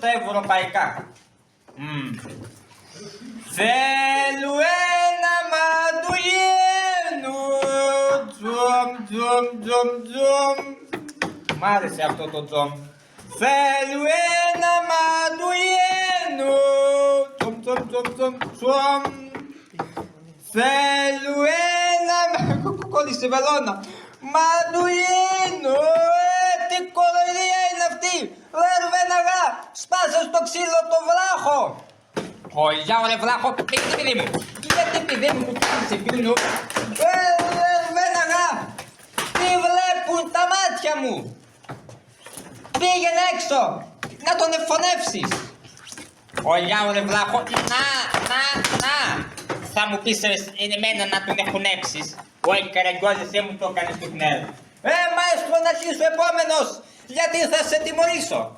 στα ευρωπαϊκά. Θέλω ένα μαντουγένου, τζομ, τζομ, τζομ, τζομ. Μ' άρεσε αυτό το τζομ. Θέλω ένα μαντουγένου, τζομ, τζομ, τζομ, τζομ, τζομ. Θέλω ένα... Κόλλησε βελόνα. Μαντουγένου, τι κοροϊδία είναι αυτή. Λερβέναγα, σπάσε στο ξύλο το βράχο. Χωριά ρε βράχο, πήγε την παιδί μου. Γιατί παιδί μου που πήγε πίνου. Λερβέναγα, τι βλέπουν τα μάτια μου. Πήγαινε έξω, να τον εφωνεύσεις. Χωριά ρε βράχο, να. Θα μου πεις εμένα να τον εχωνέψεις. Όχι καραγκιόζες, μου το έκανες του πνεύμα. Μαέστρο, να αρχίσει ο επόμενος, γιατί θα σε τιμωρήσω.